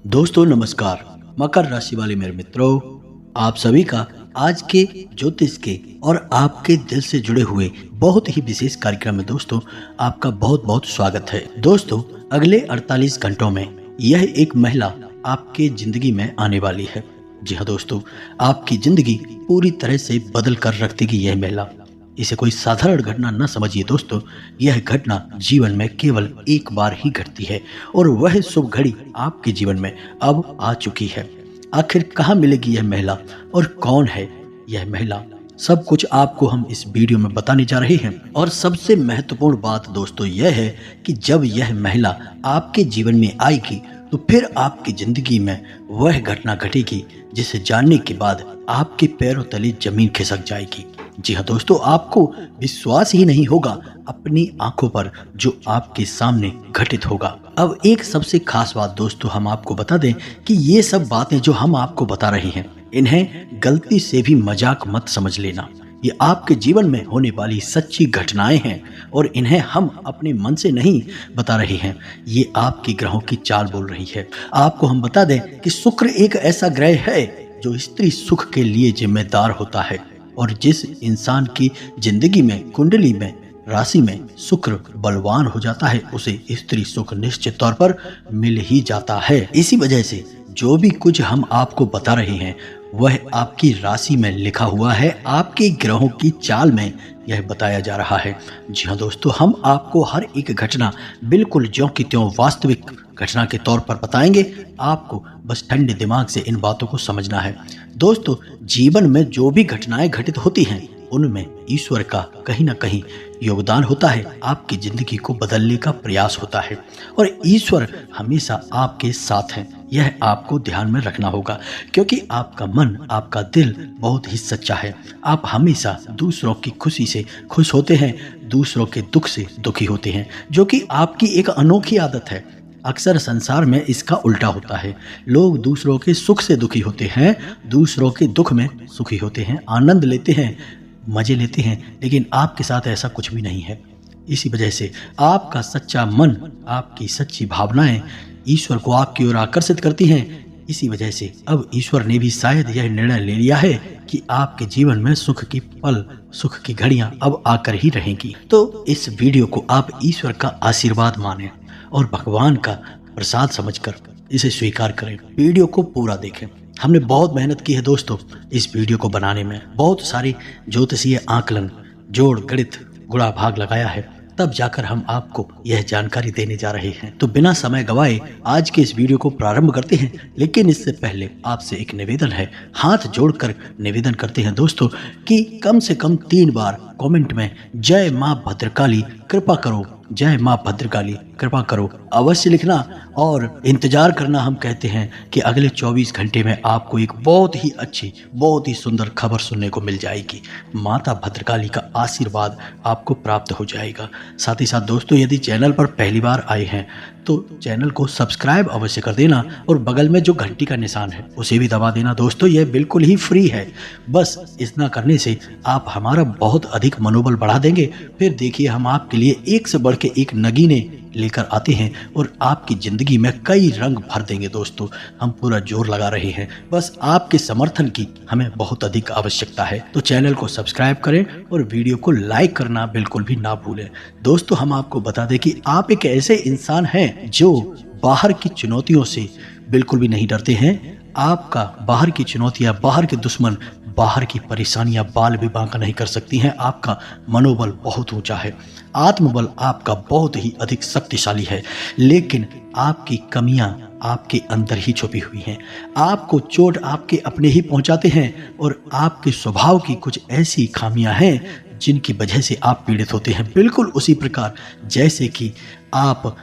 दोस्तों नमस्कार। मकर राशि वाले मेरे मित्रों, आप सभी का आज के ज्योतिष के और आपके दिल से जुड़े हुए बहुत ही विशेष कार्यक्रम में दोस्तों आपका बहुत बहुत स्वागत है। दोस्तों अगले 48 घंटों में यह एक महिला आपके जिंदगी में आने वाली है। जी हाँ दोस्तों, आपकी जिंदगी पूरी तरह से बदल कर रख देगी यह महिला। इसे कोई साधारण घटना न समझिए दोस्तों, यह घटना जीवन में केवल एक बार ही घटती है और वह शुभ घड़ी आपके जीवन में अब आ चुकी है। आखिर कहाँ मिलेगी यह महिला और कौन है यह महिला, सब कुछ आपको हम इस वीडियो में बताने जा रहे हैं। और सबसे महत्वपूर्ण बात दोस्तों यह है कि जब यह महिला आपके जीवन में आएगी तो फिर आपकी जिंदगी में वह घटना घटेगी जिसे जानने के बाद आपके पैरों तले जमीन खिसक जाएगी। जी हाँ दोस्तों, आपको विश्वास ही नहीं होगा अपनी आंखों पर जो आपके सामने घटित होगा। अब एक सबसे खास बात दोस्तों हम आपको बता दें कि ये सब बातें जो हम आपको बता रहे हैं इन्हें गलती से भी मजाक मत समझ लेना। ये आपके जीवन में होने वाली सच्ची घटनाएं हैं और इन्हें हम अपने मन से नहीं बता रहे हैं, ये आपके ग्रहों की चाल बोल रही है। आपको हम बता दें कि शुक्र एक ऐसा ग्रह है जो स्त्री सुख के लिए जिम्मेदार होता है और जिस इंसान की जिंदगी में कुंडली में राशि में शुक्र बलवान हो जाता है उसे स्त्री सुख निश्चित तौर पर मिल ही जाता है। इसी वजह से जो भी कुछ हम आपको बता रहे हैं वह आपकी राशि में लिखा हुआ है, आपके ग्रहों की चाल में यह बताया जा रहा है। जी हाँ दोस्तों, हम आपको हर एक घटना बिल्कुल ज्यों की त्यों वास्तविक घटना के तौर पर बताएंगे। आपको बस ठंडे दिमाग से इन बातों को समझना है। दोस्तों जीवन में जो भी घटनाएं घटित होती हैं उनमें ईश्वर का कहीं ना कहीं योगदान होता है, आपकी जिंदगी को बदलने का प्रयास होता है और ईश्वर हमेशा आपके साथ है। यह आपको ध्यान में रखना होगा क्योंकि आपका मन, आपका दिल बहुत ही सच्चा है। आप हमेशा दूसरों की खुशी से खुश होते हैं, दूसरों के दुख से दुखी होते हैं, जो कि आपकी एक अनोखी आदत है। अक्सर संसार में इसका उल्टा होता है, लोग दूसरों के सुख से दुखी होते हैं, दूसरों के दुख में सुखी होते हैं, आनंद लेते हैं, मजे लेते हैं, लेकिन आपके साथ ऐसा कुछ भी नहीं है। इसी वजह से आपका सच्चा मन, आपकी सच्ची भावनाएं ईश्वर को आपकी ओर आकर्षित करती हैं। इसी वजह से अब ईश्वर ने भी शायद यह निर्णय ले लिया है कि आपके जीवन में सुख की पल, सुख की घड़ियां अब आकर ही रहेंगी। तो इस वीडियो को आप ईश्वर का आशीर्वाद माने और भगवान का प्रसाद समझकर इसे स्वीकार करें। वीडियो को पूरा देखें। हमने बहुत मेहनत की है दोस्तों इस वीडियो को बनाने में, बहुत सारे ज्योतिषीय आकलन, जोड़, गणित, गुणा भाग लगाया है, तब जाकर हम आपको यह जानकारी देने जा रहे हैं। तो बिना समय गवाए आज के इस वीडियो को प्रारंभ करते हैं। लेकिन इससे पहले आपसे एक निवेदन है, हाथ जोड़कर निवेदन करते हैं दोस्तों कि कम से कम 3 बार कमेंट में जय मां भद्रकाली कृपा करो, जय मां भद्रकाली कृपा करो अवश्य लिखना और इंतजार करना। हम कहते हैं कि अगले 24 घंटे में आपको एक बहुत ही अच्छी, बहुत ही सुंदर खबर सुनने को मिल जाएगी। माता भद्रकाली का आशीर्वाद आपको प्राप्त हो जाएगा। साथ ही साथ दोस्तों यदि चैनल पर पहली बार आए हैं तो चैनल को सब्सक्राइब अवश्य कर देना और बगल में जो घंटी का निशान है उसे भी दबा देना दोस्तों, यह बिल्कुल ही फ्री है। बस इतना करने से आप हमारा बहुत अधिक मनोबल बढ़ा देंगे। फिर देखिए हम आपके लिए एक से बढ़ के एक नगीने लेकर आते हैं और आपकी जिंदगी में कई रंग भर देंगे दोस्तों। हम पूरा जोर लगा रहे हैं, बस आपके समर्थन की हमें बहुत अधिक आवश्यकता है। तो चैनल को सब्सक्राइब करें और वीडियो को लाइक करना बिल्कुल भी ना भूलें। दोस्तों हम आपको बता दें कि आप एक ऐसे इंसान हैं जो बाहर की चुनौतियों से बिल्कुल भी नहीं डरते हैं। आपका बाहर की चुनौतियां, बाहर के दुश्मन, बाहर की परेशानियां बाल भी बांका नहीं कर सकती हैं। आपका मनोबल बहुत ऊंचा है, आत्मबल आपका बहुत ही अधिक शक्तिशाली है, लेकिन आपकी कमियां आपके अंदर ही छुपी हुई हैं। आपको चोट आपके अपने ही पहुंचाते हैं और आपके स्वभाव की कुछ ऐसी खामियां हैं जिनकी वजह से आप पीड़ित होते हैं। बिल्कुल उसी प्रकार जैसे कि आप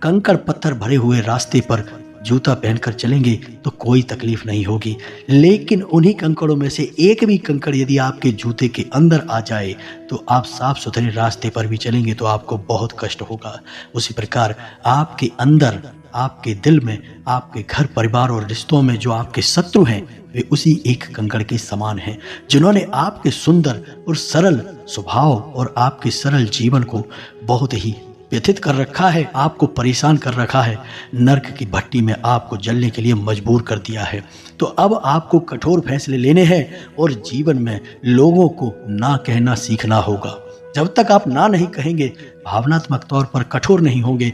कंकड़ पत्थर भरे हुए रास्ते पर जूता पहनकर चलेंगे तो कोई तकलीफ नहीं होगी, लेकिन उन्हीं कंकड़ों में से एक भी कंकड़ यदि आपके जूते के अंदर आ जाए तो आप साफ सुथरे रास्ते पर भी चलेंगे तो आपको बहुत कष्ट होगा। उसी प्रकार आपके अंदर, आपके दिल में, आपके घर परिवार और रिश्तों में जो आपके शत्रु हैं वे उसी एक कंकड़ के समान हैं, जिन्होंने आपके सुंदर और सरल स्वभाव और आपके सरल जीवन को बहुत ही व्यथित कर रखा है, आपको परेशान कर रखा है, नर्क की भट्टी में आपको जलने के लिए मजबूर कर दिया है। तो अब आपको कठोर फैसले लेने हैं और जीवन में लोगों को ना कहना सीखना होगा। जब तक आप ना नहीं कहेंगे, भावनात्मक तौर पर कठोर नहीं होंगे,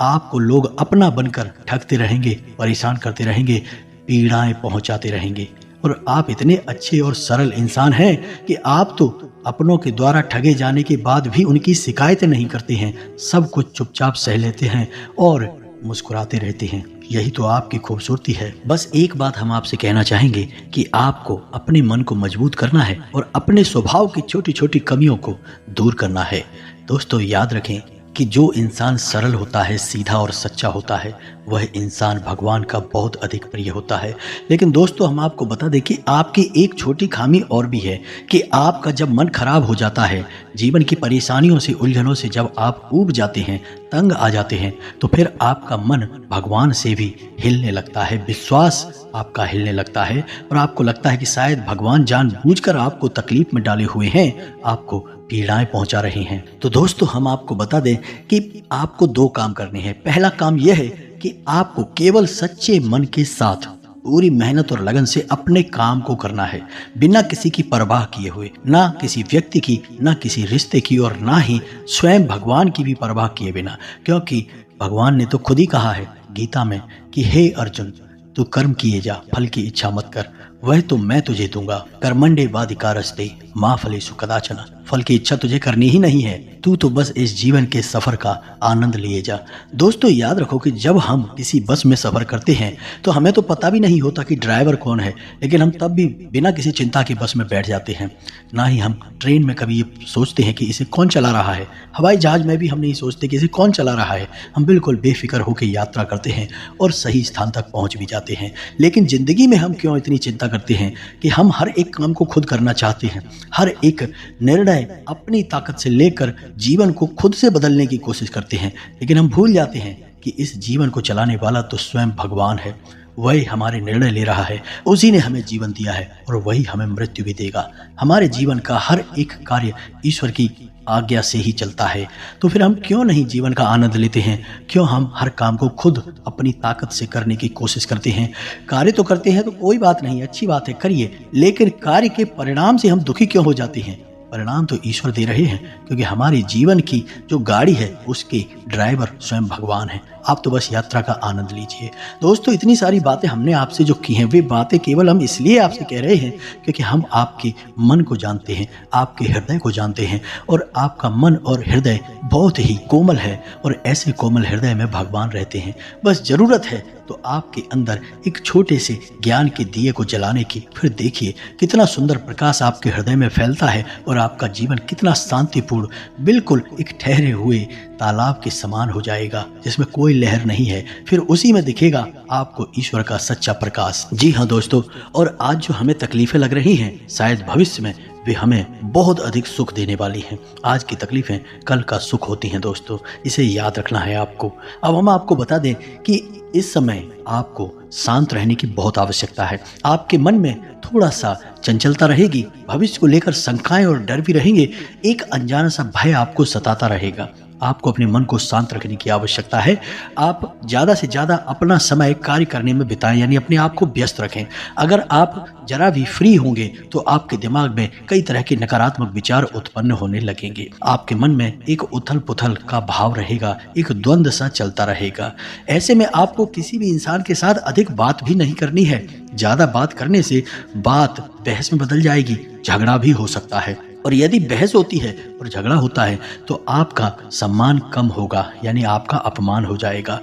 आपको लोग अपना बनकर ठगते रहेंगे, परेशान करते रहेंगे, पीड़ाएं पहुंचाते रहेंगे। और आप इतने अच्छे और सरल इंसान हैं कि आप तो अपनों के द्वारा ठगे जाने के बाद भी उनकी शिकायतें नहीं करते हैं, सब कुछ चुपचाप सह लेते हैं और मुस्कुराते रहते हैं। यही तो आपकी खूबसूरती है। बस एक बात हम आपसे कहना चाहेंगे कि आपको अपने मन को मजबूत करना है और अपने स्वभाव की छोटी छोटी कमियों को दूर करना है। दोस्तों याद रखें कि जो इंसान सरल होता है, सीधा और सच्चा होता है, वह इंसान भगवान का बहुत अधिक प्रिय होता है। लेकिन दोस्तों हम आपको बता दें कि आपकी एक छोटी खामी और भी है कि आपका जब मन खराब हो जाता है, जीवन की परेशानियों से, उलझनों से जब आप ऊब जाते हैं, तंग आ जाते हैं, तो फिर आपका मन भगवान से भी हिलने लगता है, विश्वास आपका हिलने लगता है और आपको लगता है कि शायद भगवान जानबूझकर आपको तकलीफ में डाले हुए हैं, आपको पीड़ाएं पहुंचा रहे हैं। तो दोस्तों हम आपको बता दें कि आपको 2 काम करने हैं। पहला काम यह है कि आपको केवल सच्चे मन के साथ पूरी मेहनत और लगन से अपने काम को करना है, बिना किसी की परवाह किए हुए, ना किसी व्यक्ति की, ना किसी रिश्ते की और ना ही स्वयं भगवान की भी परवाह किए बिना। क्योंकि भगवान ने तो खुद ही कहा है गीता में कि हे अर्जुन, तू कर्म किए जा, फल की इच्छा मत कर, वह तो मैं तुझे दूंगा। कर्मण्येवाधिकारस्ते मा फलेषु कदाचन। फल की इच्छा तुझे करनी ही नहीं है, तू तो बस इस जीवन के सफर का आनंद लिए जा। दोस्तों याद रखो कि जब हम किसी बस में सफर करते हैं तो हमें तो पता भी नहीं होता कि ड्राइवर कौन है, लेकिन हम तब भी बिना किसी चिंता के बस में बैठ जाते हैं। ना ही हम ट्रेन में कभी ये सोचते हैं कि इसे कौन चला रहा है, हवाई जहाज में भी हम नहीं सोचते कि इसे कौन चला रहा है। हम बिल्कुल बेफिक्र होकर यात्रा करते हैं और सही स्थान तक पहुंच भी जाते हैं। लेकिन जिंदगी में हम क्यों इतनी चिंता करते हैं कि हम हर एक काम को खुद करना चाहते हैं, हर एक निर्णय अपनी ताकत से लेकर जीवन को खुद से बदलने की कोशिश करते हैं। लेकिन हम भूल जाते हैं कि इस जीवन को चलाने वाला तो स्वयं भगवान है, वही हमारे निर्णय ले रहा है, उसी ने हमें जीवन दिया है और वही हमें मृत्यु भी देगा। हमारे जीवन का हर एक कार्य ईश्वर की आज्ञा से ही चलता है। तो फिर हम क्यों नहीं जीवन का आनंद लेते हैं? क्यों हम हर काम को खुद अपनी ताकत से करने की कोशिश करते हैं? कार्य तो करते हैं तो कोई बात नहीं, अच्छी बात है, करिए, लेकिन कार्य के परिणाम से हम दुखी क्यों हो जाते हैं? परिणाम तो ईश्वर दे रहे हैं, क्योंकि हमारे जीवन की जो गाड़ी है उसके ड्राइवर स्वयं भगवान है। आप तो बस यात्रा का आनंद लीजिए। दोस्तों इतनी सारी बातें हमने आपसे जो की हैं, वे बातें केवल हम इसलिए आपसे कह रहे हैं क्योंकि हम आपके मन को जानते हैं, आपके हृदय को जानते हैं और आपका मन और हृदय बहुत ही कोमल है और ऐसे कोमल हृदय में भगवान रहते हैं। बस जरूरत है तो आपके अंदर एक छोटे से ज्ञान के दिए को जलाने की। फिर देखिए कितना सुंदर प्रकाश आपके हृदय में फैलता है और आपका जीवन कितना शांतिपूर्ण, बिल्कुल एक ठहरे हुए तालाब के समान हो जाएगा जिसमें कोई लहर नहीं है। फिर उसी में दिखेगा आपको ईश्वर का सच्चा प्रकाश। जी हाँ दोस्तों, और आज जो हमें तकलीफें लग रही हैं, शायद भविष्य में वे हमें बहुत अधिक सुख देने वाली हैं। आज की तकलीफें कल का सुख होती हैं दोस्तों, इसे याद रखना है आपको। अब हम आपको बता दें कि इस समय आपको शांत रहने की बहुत आवश्यकता है। आपके मन में थोड़ा सा चंचलता रहेगी, भविष्य को लेकर शंकाएं और डर भी रहेंगे, एक अनजाना सा भय आपको सताता रहेगा। आपको अपने मन को शांत रखने की आवश्यकता है। आप ज़्यादा से ज़्यादा अपना समय कार्य करने में बिताएं, यानी अपने आप को व्यस्त रखें। अगर आप जरा भी फ्री होंगे तो आपके दिमाग में कई तरह के नकारात्मक विचार उत्पन्न होने लगेंगे। आपके मन में एक उथल पुथल का भाव रहेगा, एक द्वंद्व सा चलता रहेगा। ऐसे में आपको किसी भी इंसान के साथ अधिक बात भी नहीं करनी है। ज़्यादा बात करने से बात बहस में बदल जाएगी, झगड़ा भी हो सकता है। और यदि बहस होती है और झगड़ा होता है तो आपका सम्मान कम होगा, यानी आपका अपमान हो जाएगा।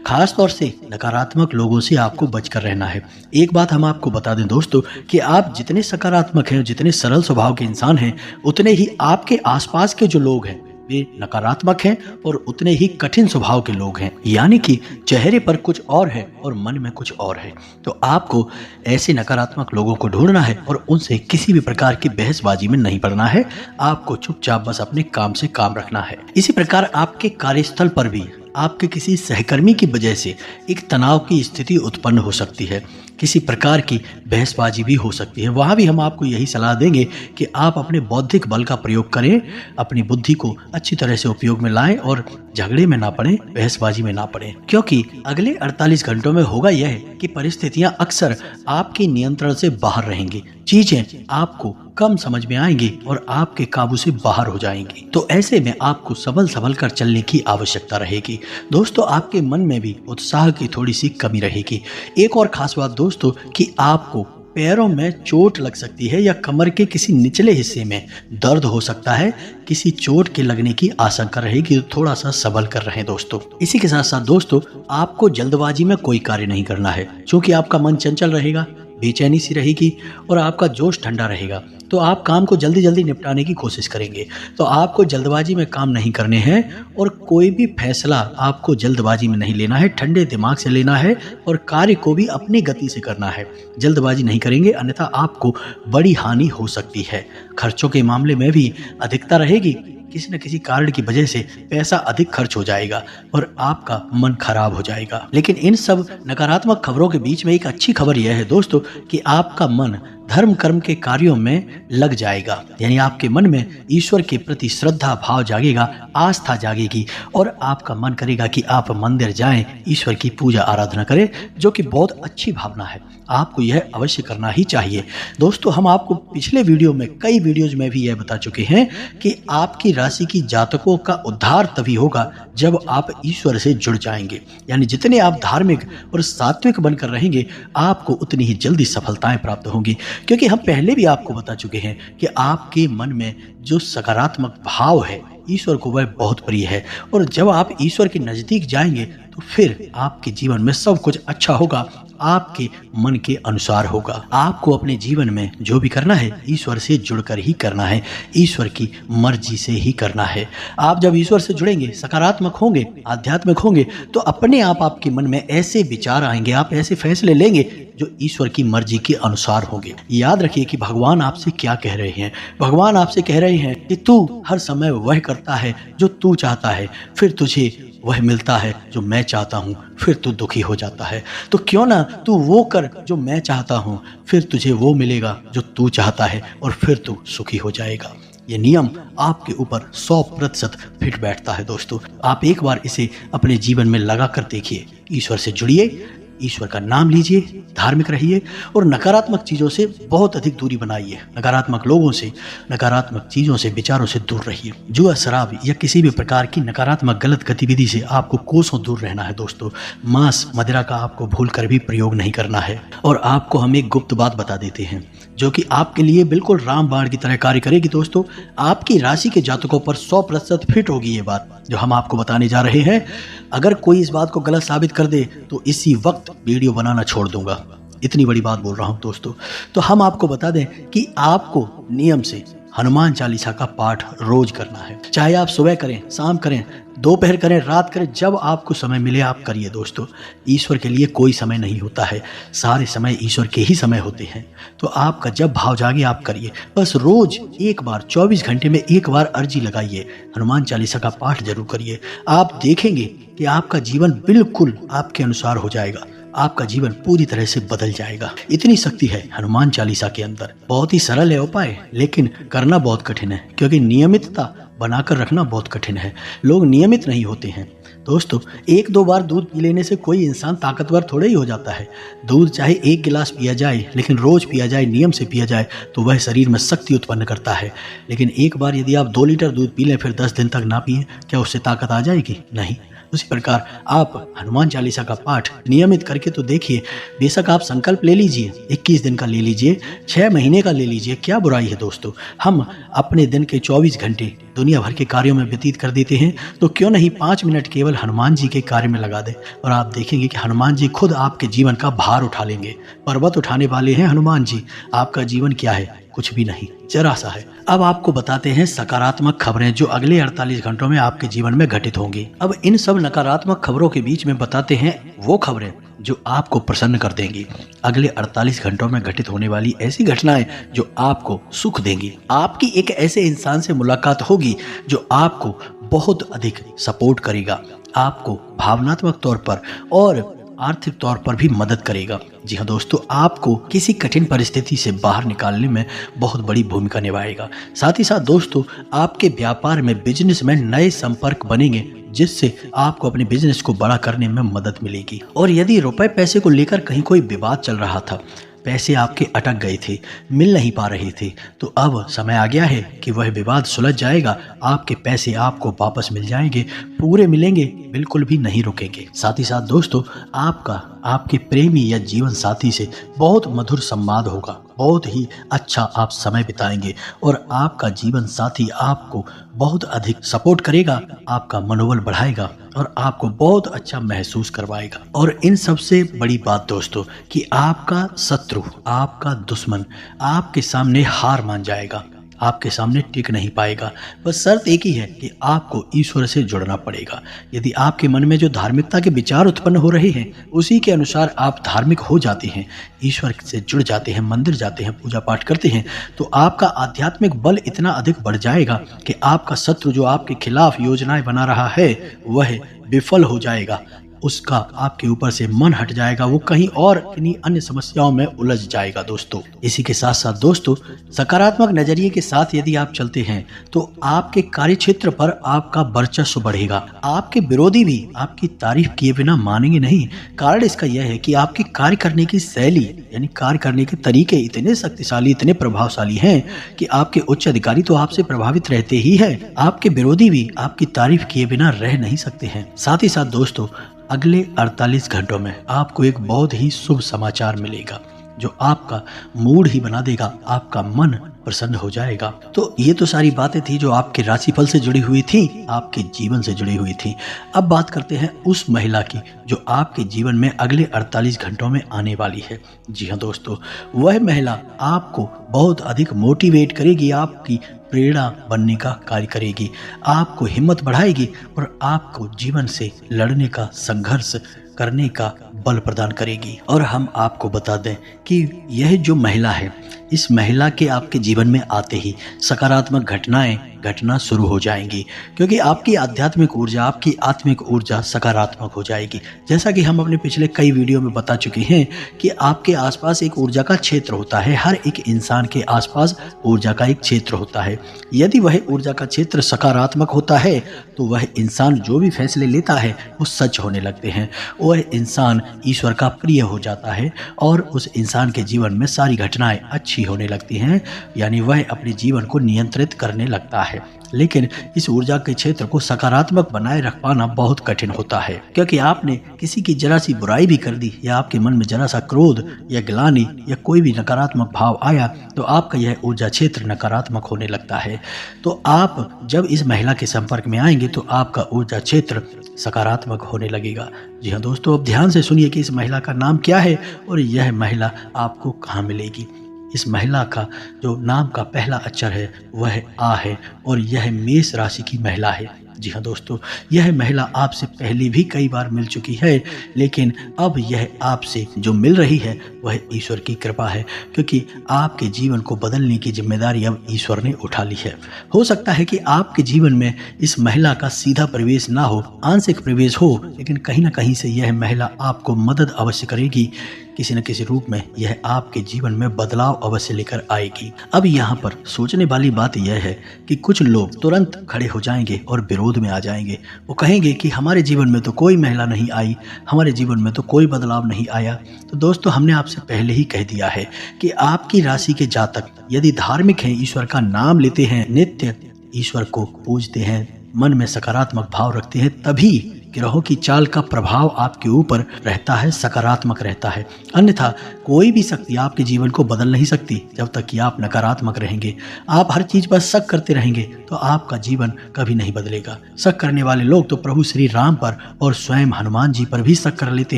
खास तौर से नकारात्मक लोगों से आपको बचकर रहना है। एक बात हम आपको बता दें दोस्तों कि आप जितने सकारात्मक हैं, जितने सरल स्वभाव के इंसान हैं, उतने ही आपके आसपास के जो लोग हैं वे नकारात्मक हैं और उतने ही कठिन स्वभाव के लोग हैं। यानी कि चेहरे पर कुछ और है और मन में कुछ और है। तो आपको ऐसे नकारात्मक लोगों को ढूंढना है और उनसे किसी भी प्रकार की बहसबाजी में नहीं पड़ना है। आपको चुपचाप बस अपने काम से काम रखना है। इसी प्रकार आपके कार्यस्थल पर भी आपके किसी सहकर्मी की वजह से एक तनाव की स्थिति उत्पन्न हो सकती है। किसी प्रकार की बहसबाजी भी हो सकती है। वहाँ भी हम आपको यही सलाह देंगे कि आप अपने बौद्धिक बल का प्रयोग करें, अपनी बुद्धि को अच्छी तरह से उपयोग में लाएं और झगड़े में ना पड़ें, बहसबाजी में ना पड़ें। क्योंकि अगले 48 घंटों में होगा यह कि परिस्थितियां अक्सर आपके नियंत्रण से बाहर रहेंगी, चीजें आपको कम समझ में आएंगी और आपके काबू से बाहर हो जाएंगी। तो ऐसे में आपको संभल कर चलने की आवश्यकता रहेगी। दोस्तों, आपके मन में भी उत्साह की थोड़ी सी कमी रहेगी। एक और खास बात दोस्तों कि आपको पैरों में चोट लग सकती है या कमर के किसी निचले हिस्से में दर्द हो सकता है। किसी चोट के लगने की आशंका रहेगी, तो थोड़ा सा संभल कर रहें दोस्तों। इसी के साथ साथ दोस्तों, आपको जल्दबाजी में कोई कार्य नहीं करना है, क्योंकि आपका मन चंचल रहेगा, बेचैनी सी रहेगी और आपका जोश ठंडा रहेगा, तो आप काम को जल्दी जल्दी निपटाने की कोशिश करेंगे। तो आपको जल्दबाजी में काम नहीं करने हैं और कोई भी फैसला आपको जल्दबाजी में नहीं लेना है, ठंडे दिमाग से लेना है और कार्य को भी अपनी गति से करना है। जल्दबाजी नहीं करेंगे, अन्यथा आपको बड़ी हानि हो सकती है। खर्चों के मामले में भी अधिकता रहेगी, किसी न किसी कारण की वजह से पैसा अधिक खर्च हो जाएगा और आपका मन खराब हो जाएगा। लेकिन इन सब नकारात्मक खबरों के बीच में एक अच्छी खबर यह है दोस्तों कि आपका मन धर्म कर्म के कार्यों में लग जाएगा। यानी आपके मन में ईश्वर के प्रति श्रद्धा भाव जागेगा, आस्था जागेगी और आपका मन करेगा कि आप मंदिर जाएं, ईश्वर की पूजा आराधना करें, जो कि बहुत अच्छी भावना है। आपको यह अवश्य करना ही चाहिए। दोस्तों, हम आपको पिछले वीडियो में, कई वीडियोज में भी यह बता चुके हैं कि आपकी राशि की जातकों का उद्धार तभी होगा जब आप ईश्वर से जुड़ जाएंगे। यानी जितने आप धार्मिक और सात्विक बनकर रहेंगे, आपको उतनी ही जल्दी सफलताएं प्राप्त होंगी। क्योंकि हम पहले भी आपको बता चुके हैं कि आपके मन में जो सकारात्मक भाव है ईश्वर को वह बहुत प्रिय है, और जब आप ईश्वर के नजदीक जाएंगे तो फिर आपके जीवन में सब कुछ अच्छा होगा, आपके मन के अनुसार होगा। आपको अपने जीवन में जो भी करना है ईश्वर से जुड़कर ही करना है, ईश्वर की मर्जी से ही करना है। आप जब ईश्वर से जुड़ेंगे, सकारात्मक होंगे, आध्यात्मिक होंगे, तो अपने आप आपके मन में ऐसे विचार आएंगे, आप ऐसे फैसले लेंगे जो ईश्वर की मर्जी के अनुसार होंगे। याद रखिए कि भगवान आपसे क्या कह रहे हैं। भगवान आपसे कह रहे हैं कि तू हर समय वह करता है जो तू चाहता है, फिर तुझे वह मिलता है जो मैं चाहता हूँ, फिर तू दुखी हो जाता है। तो क्यों ना तू वो कर जो मैं चाहता हूँ, फिर तुझे वो मिलेगा जो तू चाहता है और फिर तू सुखी हो जाएगा। ये नियम आपके ऊपर 100% फिट बैठता है दोस्तों। आप एक बार इसे अपने जीवन में लगा कर देखिए। ईश्वर से जुड़िए, ईश्वर का नाम लीजिए, धार्मिक रहिए और नकारात्मक चीज़ों से बहुत अधिक दूरी बनाइए। नकारात्मक लोगों से, नकारात्मक चीज़ों से, विचारों से दूर रहिए। जुआ, शराब या किसी भी प्रकार की नकारात्मक गलत गतिविधि से आपको कोसों दूर रहना है दोस्तों। मांस, मदिरा का आपको भूल कर भी प्रयोग नहीं करना है। और आपको हम एक गुप्त बात बता देते हैं जो कि आपके लिए बिल्कुल रामबाण की तरह कार्य करेगी दोस्तों। आपकी राशि के जातकों पर 100% फिट होगी ये बात जो हम आपको बताने जा रहे हैं। अगर कोई इस बात को गलत साबित कर दे तो इसी वक्त वीडियो बनाना छोड़ दूंगा। इतनी बड़ी बात बोल रहा हूं दोस्तों। तो हम आपको बता दें कि आपको नियम से हनुमान चालीसा का पाठ रोज करना है। चाहे आप सुबह करें, शाम करें, दोपहर करें, रात करें, जब आपको समय मिले आप करिए दोस्तों। ईश्वर के लिए कोई समय नहीं होता है, सारे समय ईश्वर के ही समय होते हैं। तो आपका जब भाव जागे आप करिए। बस रोज एक बार, 24 घंटे में एक बार अर्जी लगाइए, हनुमान चालीसा का पाठ जरूर करिए। आप देखेंगे कि आपका जीवन बिल्कुल आपके अनुसार हो जाएगा, आपका जीवन पूरी तरह से बदल जाएगा। इतनी शक्ति है हनुमान चालीसा के अंदर। बहुत ही सरल है उपाय, लेकिन करना बहुत कठिन है, क्योंकि नियमितता बनाकर रखना बहुत कठिन है। लोग नियमित नहीं होते हैं दोस्तों। 1-2 बार दूध पी लेने से कोई इंसान ताकतवर थोड़े ही हो जाता है। दूध चाहे 1 गिलास पिया जाए, लेकिन रोज पिया जाए, नियम से पिया जाए, तो वह शरीर में शक्ति उत्पन्न करता है। लेकिन एक बार यदि आप 2 लीटर दूध पी लें फिर 10 दिन तक ना पिए, क्या उससे ताकत आ जाएगी? नहीं। उसी प्रकार आप हनुमान चालीसा का पाठ नियमित करके तो देखिए। बेशक आप संकल्प ले लीजिए, 21 दिन का ले लीजिए, 6 महीने का ले लीजिए, क्या बुराई है दोस्तों। हम अपने दिन के 24 घंटे दुनिया भर के कार्यों में व्यतीत कर देते हैं, तो क्यों नहीं 5 मिनट केवल हनुमान जी के कार्य में लगा दें और आप देखेंगे कि हनुमान जी खुद आपके जीवन का भार उठा लेंगे। पर्वत उठाने वाले हैं हनुमान जी। आपका जीवन क्या है? कुछ भी नहीं, जरा सा है। अब आपको बताते हैं सकारात्मक खबरें जो अगले 48 घंटों में आपके जीवन में घटित होंगी। अब इन सब नकारात्मक खबरों के बीच में बताते हैं वो खबरें जो आपको प्रसन्न कर देंगी। अगले 48 घंटों में घटित होने वाली ऐसी घटनाएं जो आपको सुख देंगी। आपकी एक ऐसे इंसान से मुलाकात होगी जो आपको बहुत अधिक सपोर्ट करेगा, आपको भावनात्मक तौर पर और आर्थिक तौर पर भी मदद करेगा। जी हाँ दोस्तों, आपको किसी कठिन परिस्थिति से बाहर निकालने में बहुत बड़ी भूमिका निभाएगा। साथ ही साथ दोस्तों, आपके व्यापार में बिजनेस में नए संपर्क बनेंगे, जिससे आपको अपने बिजनेस को बड़ा करने में मदद मिलेगी। और यदि रुपए पैसे को लेकर कहीं कोई विवाद चल रहा था, पैसे आपके अटक गए थे, मिल नहीं पा रहे थे, तो अब समय आ गया है कि वह विवाद सुलझ जाएगा। आपके पैसे आपको वापस मिल जाएंगे, पूरे मिलेंगे, बिल्कुल भी नहीं रुकेंगे। साथ ही साथ दोस्तों, आपका आपके प्रेमी या जीवन साथी से बहुत मधुर संवाद होगा, बहुत ही अच्छा आप समय बिताएंगे और आपका जीवन साथी आपको बहुत अधिक सपोर्ट करेगा, आपका मनोबल बढ़ाएगा और आपको बहुत अच्छा महसूस करवाएगा। और इन सबसे बड़ी बात दोस्तों कि आपका शत्रु, आपका दुश्मन आपके सामने हार मान जाएगा, आपके सामने टिक नहीं पाएगा। बस शर्त एक ही है कि आपको ईश्वर से जुड़ना पड़ेगा। यदि आपके मन में जो धार्मिकता के विचार उत्पन्न हो रहे हैं, उसी के अनुसार आप धार्मिक हो जाते हैं, ईश्वर से जुड़ जाते हैं, मंदिर जाते हैं, पूजा पाठ करते हैं, तो आपका आध्यात्मिक बल इतना अधिक बढ़ जाएगा कि आपका शत्रु जो आपके खिलाफ योजनाएं बना रहा है, वह विफल हो जाएगा। उसका आपके ऊपर से मन हट जाएगा, वो कहीं और किन्हीं अन्य समस्याओं में उलझ जाएगा दोस्तों। इसी के साथ साथ दोस्तों, सकारात्मक नजरिए के साथ यदि आप चलते हैं तो आपके कार्य क्षेत्र पर आपका वर्चस्व बढ़ेगा। आपके विरोधी भी आपकी तारीफ किए बिना मानेंगे नहीं। कारण इसका यह है कि आपकी कार्य करने की शैली यानी कार्य करने के तरीके इतने शक्तिशाली, इतने प्रभावशाली हैं कि आपके उच्च अधिकारी तो आपसे प्रभावित रहते ही है, आपके विरोधी भी आपकी तारीफ किए बिना रह नहीं सकते हैं। साथ ही साथ दोस्तों, अगले 48 घंटों में आपको एक बहुत ही शुभ समाचार मिलेगा जो आपका मूड ही बना देगा, आपका मन प्रसन्न हो जाएगा। तो ये तो सारी बातें थी जो आपके राशिफल से जुड़ी हुई थी, आपके जीवन से जुड़ी हुई थी। अब बात करते हैं उस महिला की जो आपके जीवन में अगले 48 घंटों में आने वाली है। जी हाँ दोस्तों, वह महिला आपको बहुत अधिक मोटिवेट करेगी, आपकी प्रेरणा बनने का कार्य करेगी, आपको हिम्मत बढ़ाएगी और आपको जीवन से लड़ने का, संघर्ष करने का बल प्रदान करेगी। और हम आपको बता दें कि यह जो महिला है, इस महिला के आपके जीवन में आते ही सकारात्मक घटनाएं घटना शुरू हो जाएंगी, क्योंकि आपकी आध्यात्मिक ऊर्जा, आपकी आत्मिक ऊर्जा सकारात्मक हो जाएगी। जैसा कि हम अपने पिछले कई वीडियो में बता चुके हैं कि आपके आसपास एक ऊर्जा का क्षेत्र होता है, हर एक इंसान के आसपास ऊर्जा का एक क्षेत्र होता है। यदि वह ऊर्जा का क्षेत्र सकारात्मक होता है तो वह इंसान जो भी फैसले लेता है वो सच होने लगते हैं, वह इंसान ईश्वर का प्रिय हो जाता है और उस इंसान के जीवन में सारी घटनाएं अच्छी होने लगती हैं, यानी वह अपने जीवन को नियंत्रित करने लगता है। लेकिन इस ऊर्जा के क्षेत्र को सकारात्मक बनाए रख पाना बहुत कठिन होता है, क्योंकि आपने किसी की जरा सी बुराई भी कर दी या आपके मन में जरा सा क्रोध या ग्लानि या कोई भी नकारात्मक भाव आया तो आपका यह ऊर्जा क्षेत्र नकारात्मक होने लगता है। तो आप जब इस महिला के संपर्क में आएंगे तो आपका ऊर्जा क्षेत्र सकारात्मक होने लगेगा। जी हाँ दोस्तों, अब ध्यान से सुनिए कि इस महिला का नाम क्या है और यह महिला आपको कहाँ मिलेगी। इस महिला का जो नाम का पहला अक्षर है वह आ है और यह मेष राशि की महिला है। जी हाँ दोस्तों, यह महिला आपसे पहले भी कई बार मिल चुकी है, लेकिन अब यह आपसे जो मिल रही है वह ईश्वर की कृपा है, क्योंकि आपके जीवन को बदलने की जिम्मेदारी अब ईश्वर ने उठा ली है। हो सकता है कि आपके जीवन में इस महिला का सीधा प्रवेश ना हो, आंशिक प्रवेश हो, लेकिन कहीं ना कहीं से यह महिला आपको मदद अवश्य करेगी। किसी न किसी रूप में यह आपके जीवन में बदलाव अवश्य लेकर आएगी। अब यहाँ पर सोचने वाली बात यह है कि कुछ लोग तुरंत खड़े हो जाएंगे और विरोध में आ जाएंगे। वो कहेंगे कि हमारे जीवन में तो कोई महिला नहीं आई, हमारे जीवन में तो कोई बदलाव नहीं आया। तो दोस्तों, हमने आपसे पहले ही कह दिया है कि आपकी राशि के जातक यदि धार्मिक हैं, ईश्वर का नाम लेते हैं, नित्य ईश्वर को पूजते हैं, मन में सकारात्मक भाव रखते हैं, तभी ग्रहों की चाल का प्रभाव आपके ऊपर रहता है, सकारात्मक रहता है। अन्यथा कोई भी शक्ति आपके जीवन को बदल नहीं सकती जब तक कि आप नकारात्मक रहेंगे। आप हर चीज पर शक करते रहेंगे तो आपका जीवन कभी नहीं बदलेगा। शक करने वाले लोग तो प्रभु श्री राम पर और स्वयं हनुमान जी पर भी शक कर लेते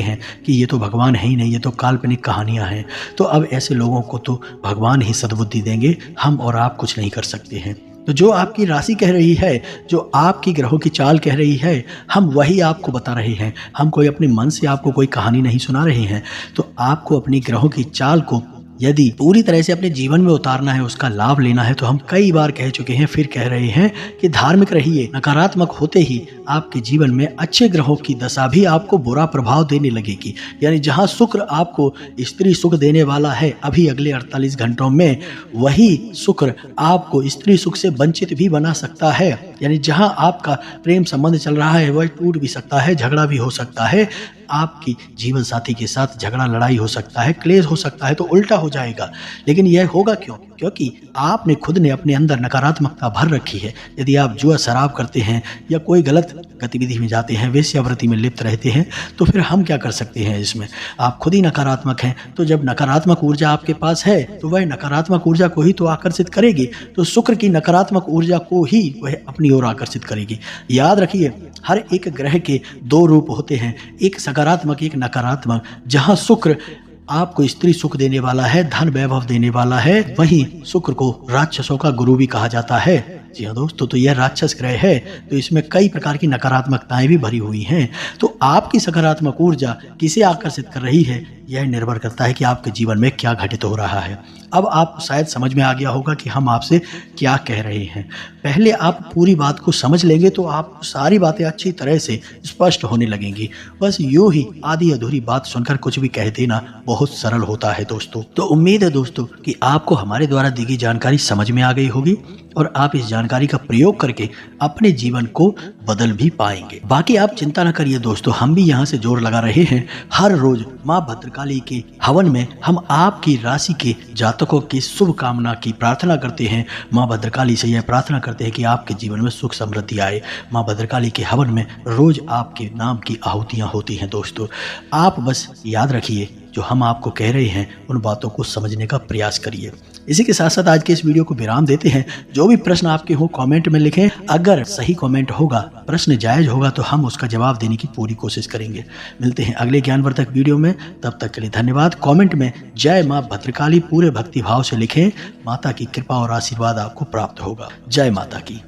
हैं कि ये तो भगवान है ही नहीं, ये तो काल्पनिक कहानियां हैं। तो अब ऐसे लोगों को तो भगवान ही सद्बुद्धि देंगे, हम और आप कुछ नहीं कर सकते हैं। तो जो आपकी राशि कह रही है, जो आपकी ग्रहों की चाल कह रही है, हम वही आपको बता रहे हैं। हम कोई अपने मन से आपको कोई कहानी नहीं सुना रहे हैं। तो आपको अपनी ग्रहों की चाल को यदि पूरी तरह से अपने जीवन में उतारना है, उसका लाभ लेना है, तो हम कई बार कह चुके हैं, फिर कह रहे हैं कि धार्मिक रहिए। नकारात्मक होते ही आपके जीवन में अच्छे ग्रहों की दशा भी आपको बुरा प्रभाव देने लगेगी। यानी जहां शुक्र आपको स्त्री सुख देने वाला है अभी अगले 48 घंटों में, वही शुक्र आपको स्त्री सुख से वंचित भी बना सकता है। यानी जहां आपका प्रेम संबंध चल रहा है वह टूट भी सकता है, झगड़ा भी हो सकता है, आपकी जीवन साथी के साथ झगड़ा लड़ाई हो सकता है, क्लेश हो सकता है, तो उल्टा हो जाएगा। लेकिन यह होगा क्यों? क्योंकि आपने खुद ने अपने अंदर नकारात्मकता भर रखी है। यदि आप जुआ शराब करते हैं या कोई गलत गतिविधि में जाते हैं, वेश्यावृत्ति में लिप्त रहते हैं, तो फिर हम क्या कर सकते हैं इसमें? आप खुद ही नकारात्मक हैं। तो जब नकारात्मक ऊर्जा आपके पास है तो वह नकारात्मक ऊर्जा को ही तो आकर्षित करेगी। तो शुक्र की नकारात्मक ऊर्जा को ही वह अपनी ओर आकर्षित करेगी। याद रखिए, हर एक ग्रह के दो रूप होते हैं, एक सकारात्मक, एक नकारात्मक। जहां शुक्र आपको स्त्री सुख देने वाला है, धन वैभव देने वाला है, वहीं शुक्र को राक्षसों का गुरु भी कहा जाता है। जी हाँ दोस्तों, तो यह राक्षस ग्रह है, तो इसमें कई प्रकार की नकारात्मकताएं भी भरी हुई हैं। तो आपकी सकारात्मक ऊर्जा किसे आकर्षित कर रही है, यह निर्भर करता है कि आपके जीवन में क्या घटित हो रहा है। अब आपको शायद समझ में आ गया होगा कि हम आपसे क्या कह रहे हैं। पहले आप पूरी बात को समझ लेंगे तो आपको सारी बातें अच्छी तरह से स्पष्ट होने लगेंगी। बस यूं ही आधी अधूरी बात सुनकर कुछ भी कह देना बहुत सरल होता है दोस्तों। तो उम्मीद है दोस्तों कि आपको हमारे द्वारा दी गई जानकारी समझ में आ गई होगी और आप इस जानकारी का प्रयोग करके अपने जीवन को बदल भी पाएंगे। बाकी आप चिंता न करिए दोस्तों, हम भी यहाँ से जोर लगा रहे हैं। हर रोज माँ भद्रकाली के हवन में हम आपकी राशि के जातकों की शुभ कामना की प्रार्थना करते हैं। माँ भद्रकाली से यह प्रार्थना करते हैं कि आपके जीवन में सुख समृद्धि आए। माँ भद्रकाली के हवन में रोज आपके नाम की आहुतियाँ होती हैं दोस्तों। आप बस याद रखिए, जो हम आपको कह रहे हैं उन बातों को समझने का प्रयास करिए। इसी के साथ साथ आज के इस वीडियो को विराम देते हैं। जो भी प्रश्न आपके हो कमेंट में लिखें। अगर सही कमेंट होगा, प्रश्न जायज होगा, तो हम उसका जवाब देने की पूरी कोशिश करेंगे। मिलते हैं अगले ज्ञानवर्धक वीडियो में, तब तक के लिए धन्यवाद। कमेंट में जय माँ भद्रकाली पूरे भक्ति भाव से लिखें। माता की कृपा और आशीर्वाद आपको प्राप्त होगा। जय माता की।